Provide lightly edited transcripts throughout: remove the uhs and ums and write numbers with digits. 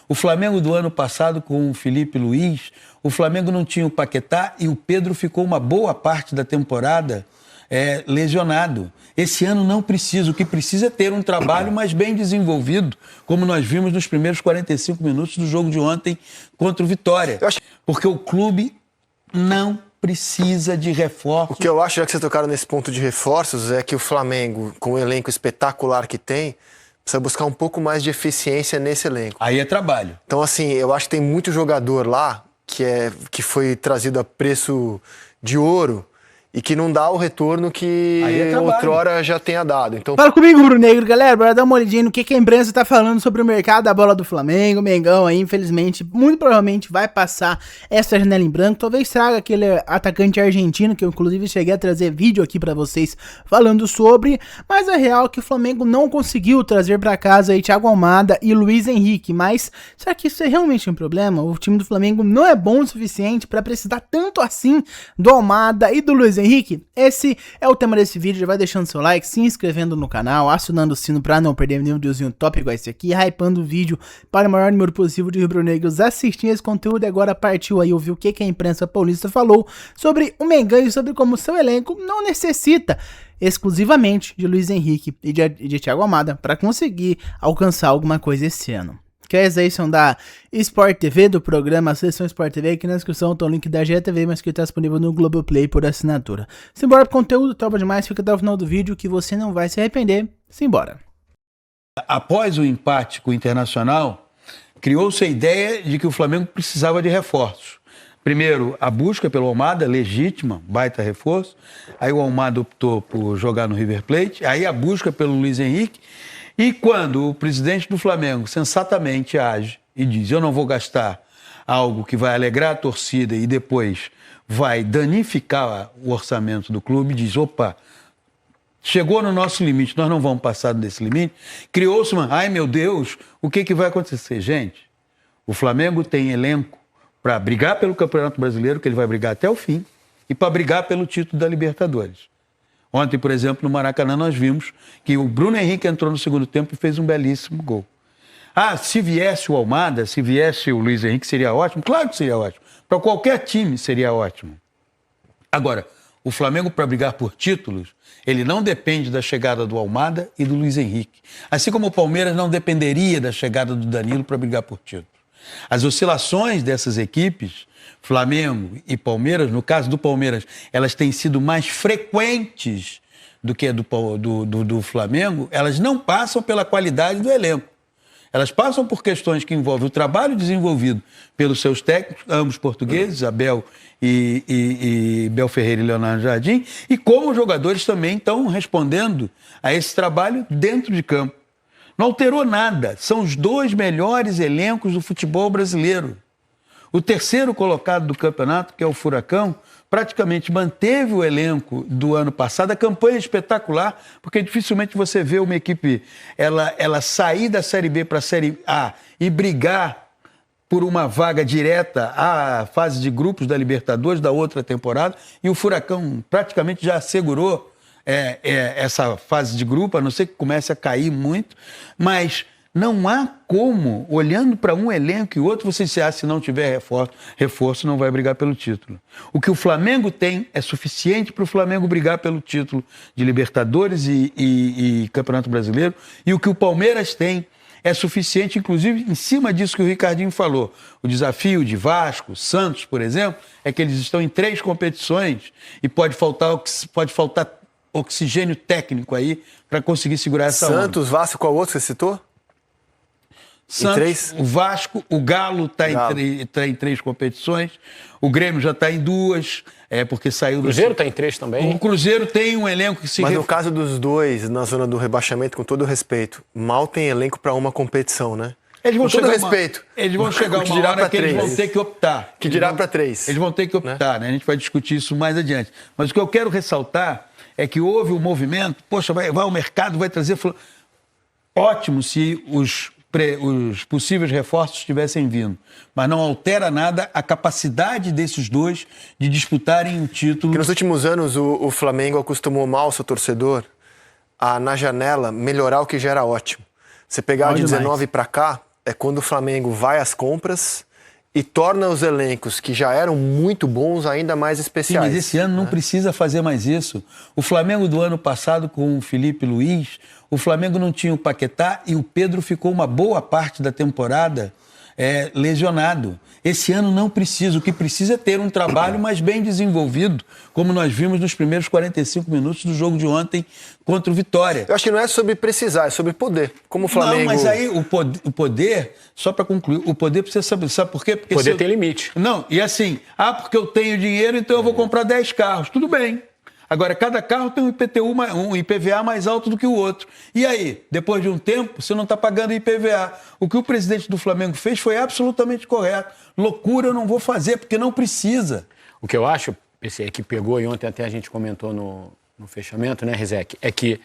O Flamengo do ano passado com o Felipe Luiz, o Flamengo não tinha o Paquetá e o Pedro ficou uma boa parte da temporada lesionado. Esse ano não precisa. O que precisa é ter um trabalho mais bem desenvolvido, como nós vimos nos primeiros 45 minutos do jogo de ontem contra o Vitória. Porque o clube não precisa de reforços. O que eu acho, já que vocês tocaram nesse ponto de reforços, é que o Flamengo, com o elenco espetacular que tem, precisa buscar um pouco mais de eficiência nesse elenco. Aí é trabalho. Então, assim, eu acho que tem muito jogador lá que foi trazido a preço de ouro e que não dá o retorno que outrora já tenha dado. Então... Fala comigo, Rubro Negro, galera, bora dar uma olhadinha no que a imprensa tá falando sobre o mercado da bola do Flamengo. O Mengão aí, infelizmente, muito provavelmente vai passar essa janela em branco. Talvez traga aquele atacante argentino, que eu inclusive cheguei a trazer vídeo aqui pra vocês falando sobre. Mas a real é que o Flamengo não conseguiu trazer pra casa aí Thiago Almada e Luiz Henrique. Mas será que isso é realmente um problema? O time do Flamengo não é bom o suficiente pra precisar tanto assim do Almada e do Luiz Henrique? Esse é o tema desse vídeo. Já vai deixando seu like, se inscrevendo no canal, acionando o sino pra não perder nenhum videozinho top igual esse aqui, hypando o vídeo para o maior número possível de rubro-negros assistir esse conteúdo. E agora partiu aí ouvir o que a imprensa paulista falou sobre o Mengão e sobre como seu elenco não necessita exclusivamente de Luiz Henrique e de Thiago Almada para conseguir alcançar alguma coisa esse ano. Que é a edição da Sport TV, do programa Seleção Sport TV. Aqui na descrição tem o link da GTV, mas que está disponível no Globoplay por assinatura. Simbora pro conteúdo, tropa demais, fica até o final do vídeo que você não vai se arrepender. Simbora. Após o empate com o Internacional, criou-se a ideia de que o Flamengo precisava de reforços. Primeiro, a busca pelo Almada, legítima, baita reforço. Aí o Almada optou por jogar no River Plate. Aí a busca pelo Luiz Henrique. E quando o presidente do Flamengo sensatamente age e diz: eu não vou gastar algo que vai alegrar a torcida e depois vai danificar o orçamento do clube, diz: opa, chegou no nosso limite, nós não vamos passar desse limite. Criou-se uma: ai meu Deus, o que vai acontecer? Gente, o Flamengo tem elenco para brigar pelo Campeonato Brasileiro, que ele vai brigar até o fim, e para brigar pelo título da Libertadores. Ontem, por exemplo, no Maracanã, nós vimos que o Bruno Henrique entrou no segundo tempo e fez um belíssimo gol. Ah, se viesse o Almada, se viesse o Luiz Henrique, seria ótimo? Claro que seria ótimo. Para qualquer time seria ótimo. Agora, o Flamengo, para brigar por títulos, ele não depende da chegada do Almada e do Luiz Henrique. Assim como o Palmeiras não dependeria da chegada do Danilo para brigar por títulos. As oscilações dessas equipes, Flamengo e Palmeiras, no caso do Palmeiras, elas têm sido mais frequentes do que a do Flamengo, elas não passam pela qualidade do elenco. Elas passam por questões que envolvem o trabalho desenvolvido pelos seus técnicos, ambos portugueses, Abel e Bel Ferreira e Leonardo Jardim, e como os jogadores também estão respondendo a esse trabalho dentro de campo. Não alterou nada. São os dois melhores elencos do futebol brasileiro. O terceiro colocado do campeonato, que é o Furacão, praticamente manteve o elenco do ano passado. A campanha é espetacular, porque dificilmente você vê uma equipe ela sair da Série B para a Série A e brigar por uma vaga direta à fase de grupos da Libertadores da outra temporada. E o Furacão praticamente já assegurou essa fase de grupo, a não ser que comece a cair muito, mas não há como, olhando para um elenco e outro, você dizer: se não tiver reforço, não vai brigar pelo título. O que o Flamengo tem é suficiente para o Flamengo brigar pelo título de Libertadores e Campeonato Brasileiro, e o que o Palmeiras tem é suficiente, inclusive, em cima disso que o Ricardinho falou. O desafio de Vasco, Santos, por exemplo, é que eles estão em 3 competições e pode faltar oxigênio técnico aí para conseguir segurar essa onda. Santos, Vasco, qual outro você citou? Santos, o Vasco, o Galo está em 3 competições, o Grêmio já está em 2, porque saiu... O Cruzeiro está em 3 também. O Cruzeiro tem um elenco que se... Mas no caso dos dois, na zona do rebaixamento, com todo respeito, mal tem elenco para uma competição, né? Eles vão com todo respeito. Eles vão chegar uma hora que eles vão ter que optar. Que dirá para 3. Eles vão ter que optar, né? A gente vai discutir isso mais adiante. Mas o que eu quero ressaltar é que houve um movimento, poxa, vai ao mercado, vai trazer... Ótimo se os possíveis reforços tivessem vindo, mas não altera nada a capacidade desses dois de disputarem um título. Porque nos últimos anos o Flamengo acostumou mal o seu torcedor a, na janela, melhorar o que já era ótimo. Você pegar de 19 para cá, é quando o Flamengo vai às compras e torna os elencos que já eram muito bons ainda mais especiais. Sim, mas esse ano não precisa fazer mais isso. O Flamengo do ano passado com o Felipe Luiz, o Flamengo não tinha o Paquetá e o Pedro ficou uma boa parte da temporada lesionado. Esse ano não precisa. O que precisa é ter um trabalho mais bem desenvolvido, como nós vimos nos primeiros 45 minutos do jogo de ontem contra o Vitória. Eu acho que não é sobre precisar, é sobre poder. Como o Flamengo... Não, mas aí o poder, só para concluir, o poder precisa saber. Sabe por quê? Porque o poder tem limite. Não, e assim, porque eu tenho dinheiro, então eu vou comprar 10 carros. Tudo bem. Agora, cada carro tem um IPVA mais alto do que o outro. E aí, depois de um tempo, você não está pagando IPVA. O que o presidente do Flamengo fez foi absolutamente correto. Loucura eu não vou fazer, porque não precisa. O que eu acho, esse que pegou, e ontem até a gente comentou no fechamento, né, Rizek, é que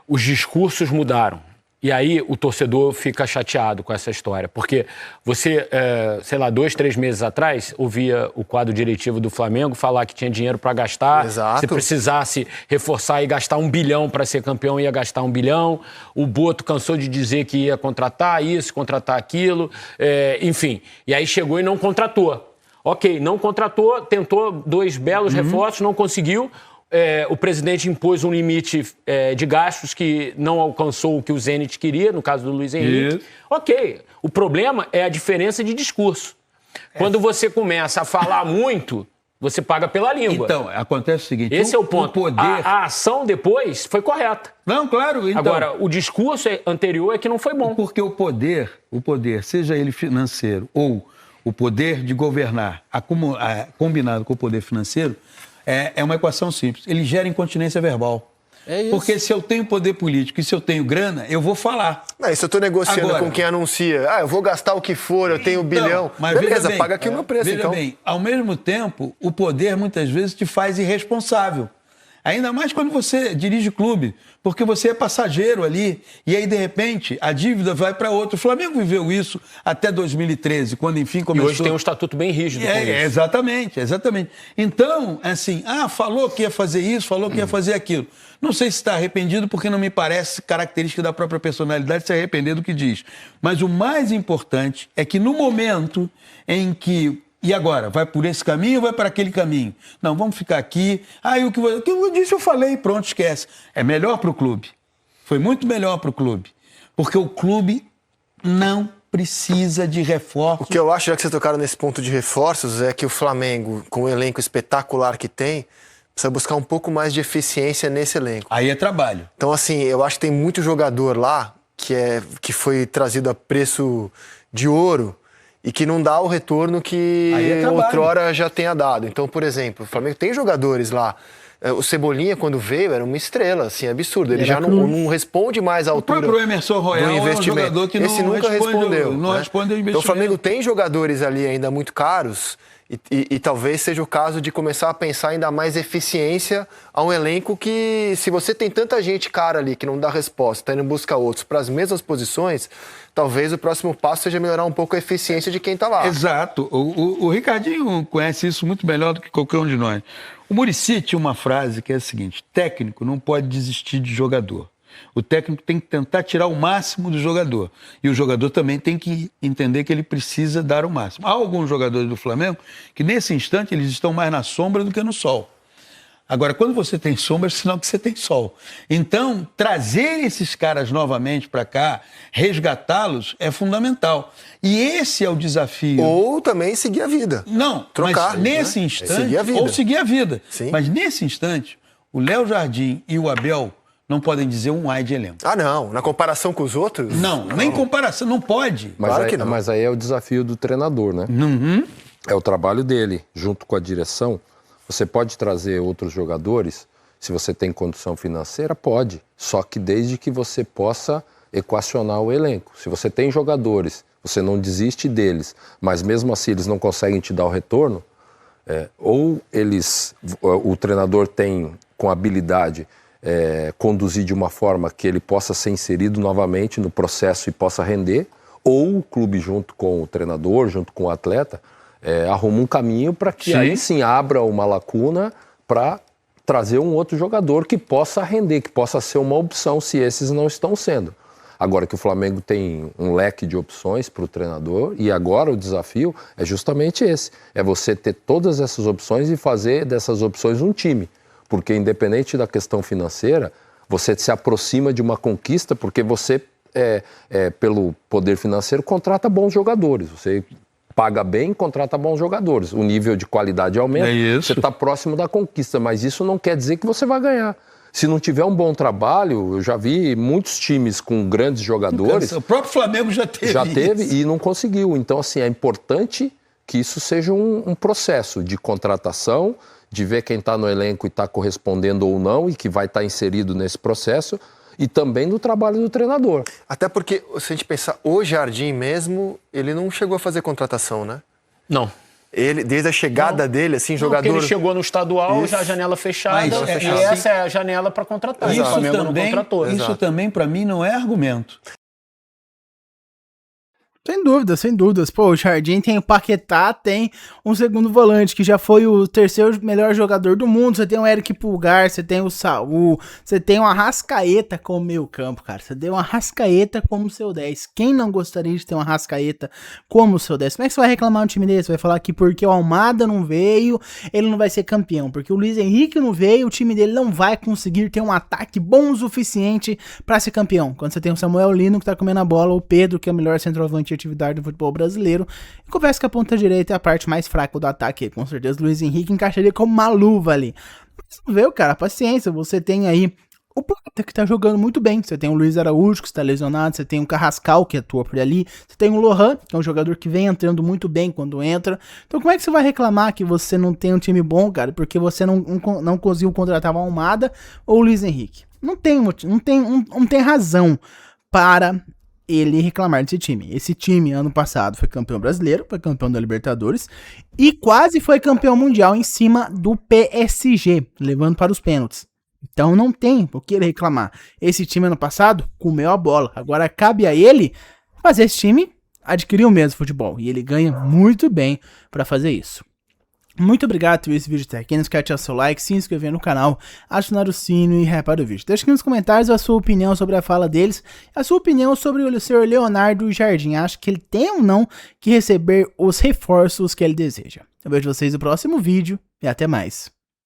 os discursos mudaram. E aí o torcedor fica chateado com essa história, porque você, sei lá, 2, 3 meses atrás, ouvia o quadro diretivo do Flamengo falar que tinha dinheiro para gastar. Exato. Se precisasse reforçar e gastar 1 bilhão para ser campeão, ia gastar 1 bilhão. O Boto cansou de dizer que ia contratar isso, contratar aquilo, enfim. E aí chegou e não contratou. Ok, não contratou, tentou 2 belos reforços, não conseguiu. O presidente impôs um limite de gastos que não alcançou o que o Zenit queria, no caso do Luiz Henrique. Isso. Ok, o problema é a diferença de discurso. Quando você começa a falar muito, você paga pela língua. Então, acontece o seguinte... Esse é o ponto. O poder... a ação depois foi correta. Não, claro. Então... Agora, o discurso anterior é que não foi bom. Porque o poder, seja ele financeiro ou o poder de governar, combinado com o poder financeiro, é uma equação simples. Ele gera incontinência verbal. É isso. Porque se eu tenho poder político e se eu tenho grana, eu vou falar. Não, e se eu estou negociando agora, com quem anuncia, eu vou gastar o que for, eu tenho 1 bilhão, mas beleza, paga aqui o meu preço, veja então. Bem, ao mesmo tempo, o poder muitas vezes te faz irresponsável. Ainda mais quando você dirige clube, porque você é passageiro ali, e aí, de repente, a dívida vai para outro. O Flamengo viveu isso até 2013, quando, enfim, começou... E hoje tem um estatuto bem rígido com isso. Exatamente. Então, assim, falou que ia fazer isso, falou que ia fazer aquilo. Não sei se está arrependido, porque não me parece característica da própria personalidade se arrepender do que diz. Mas o mais importante é que no momento em que... E agora? Vai por esse caminho ou vai para aquele caminho? Não, vamos ficar aqui. O que eu disse, eu falei, pronto, esquece. É melhor para o clube. Foi muito melhor para o clube. Porque o clube não precisa de reforços. O que eu acho, já que vocês tocaram nesse ponto de reforços, é que o Flamengo, com o elenco espetacular que tem, precisa buscar um pouco mais de eficiência nesse elenco. Aí é trabalho. Então, assim, eu acho que tem muito jogador lá que foi trazido a preço de ouro, e que não dá o retorno que outrora já tenha dado. Então, por exemplo, o Flamengo tem jogadores lá. O Cebolinha, quando veio, era uma estrela, assim, absurdo. Ele já não responde mais à altura do investimento. O próprio Emerson Royal é um jogador que Esse nunca respondeu. Não responde ao investimento. Então, o Flamengo tem jogadores ali ainda muito caros e talvez seja o caso de começar a pensar em dar mais eficiência a um elenco que, se você tem tanta gente cara ali que não dá resposta, está indo buscar outros para as mesmas posições, talvez o próximo passo seja melhorar um pouco a eficiência de quem está lá. Exato. O Ricardinho conhece isso muito melhor do que qualquer um de nós. O Muricy tinha uma frase que é a seguinte: técnico não pode desistir de jogador. O técnico tem que tentar tirar o máximo do jogador. E o jogador também tem que entender que ele precisa dar o máximo. Há alguns jogadores do Flamengo que, nesse instante, eles estão mais na sombra do que no sol. Agora, quando você tem sombra, é sinal que você tem sol. Então, trazer esses caras novamente para cá, resgatá-los, é fundamental. E esse é o desafio. Ou também seguir a vida. Não, trocar, mas nesse instante... Seguir a vida. Ou seguir a vida. Sim. Mas nesse instante, o Léo Jardim e o Abel não podem dizer um ai de elenco. Não. Na comparação com os outros? Não, nem comparação, não pode. Mas claro que não. Mas aí é o desafio do treinador, né? Uhum. É o trabalho dele, junto com a direção. Você pode trazer outros jogadores, se você tem condição financeira, pode. Só que desde que você possa equacionar o elenco. Se você tem jogadores, você não desiste deles, mas mesmo assim eles não conseguem te dar o retorno, ou o treinador tem, com habilidade, conduzir de uma forma que ele possa ser inserido novamente no processo e possa render, ou o clube junto com o treinador, junto com o atleta, arruma um caminho para que aí sim abra uma lacuna para trazer um outro jogador que possa render, que possa ser uma opção se esses não estão sendo. Agora que o Flamengo tem um leque de opções para o treinador, e agora o desafio é justamente esse, é você ter todas essas opções e fazer dessas opções um time, porque independente da questão financeira, você se aproxima de uma conquista porque você, pelo poder financeiro, contrata bons jogadores, você paga bem, contrata bons jogadores, o nível de qualidade aumenta, você está próximo da conquista, mas isso não quer dizer que você vai ganhar. Se não tiver um bom trabalho, eu já vi muitos times com grandes jogadores... O próprio Flamengo já teve isso. E não conseguiu. Então, assim, é importante que isso seja um processo de contratação, de ver quem está no elenco e está correspondendo ou não, e que vai estar inserido nesse processo, e também do trabalho do treinador. Até porque, se a gente pensar, o Jardim mesmo, ele não chegou a fazer contratação, né? Não. Ele, desde a chegada dele, assim, jogador... Porque ele chegou no estadual, já a janela fechada, e essa é a janela para contratar. Isso o Flamengo não contratou. Isso também, para mim, não é argumento. Sem dúvidas. Pô, o Jardim tem o Paquetá, tem um segundo volante, que já foi o terceiro melhor jogador do mundo. Você tem o Eric Pulgar, você tem o Saul, você tem o Arrascaeta como meio campo, cara. Você tem o Arrascaeta como seu 10. Quem não gostaria de ter um Arrascaeta como seu 10? Como é que você vai reclamar um time desse? Vai falar que porque o Almada não veio, ele não vai ser campeão. Porque o Luiz Henrique não veio, o time dele não vai conseguir ter um ataque bom o suficiente pra ser campeão. Quando você tem o Samuel Lino que tá comendo a bola, o Pedro, que é o melhor centroavante atividade do futebol brasileiro, e confesso que a ponta direita é a parte mais fraca do ataque, com certeza o Luiz Henrique encaixaria como uma luva ali. Mas não veio, cara, paciência, você tem aí o Plata que tá jogando muito bem, você tem o Luiz Araújo que está lesionado, você tem o Carrascal que atua por ali, você tem o Lohan, que é um jogador que vem entrando muito bem quando entra. Então como é que você vai reclamar que você não tem um time bom, cara, porque você não conseguiu contratar uma Almada ou o Luiz Henrique? Não tem razão para ele reclamar desse time. Esse time, ano passado, foi campeão brasileiro, foi campeão da Libertadores e quase foi campeão mundial em cima do PSG, levando para os pênaltis. Então não tem o que ele reclamar. Esse time, ano passado, comeu a bola. Agora cabe a ele fazer esse time adquirir o mesmo futebol. E ele ganha muito bem para fazer isso. Muito obrigado por ver esse vídeo até aqui. Não esquece de deixar seu like, se inscrever no canal, acionar o sino e reparar o vídeo. Deixa aqui nos comentários a sua opinião sobre a fala deles, a sua opinião sobre o senhor Leonardo Jardim. Acha que ele tem ou não que receber os reforços que ele deseja. Eu vejo vocês no próximo vídeo e até mais.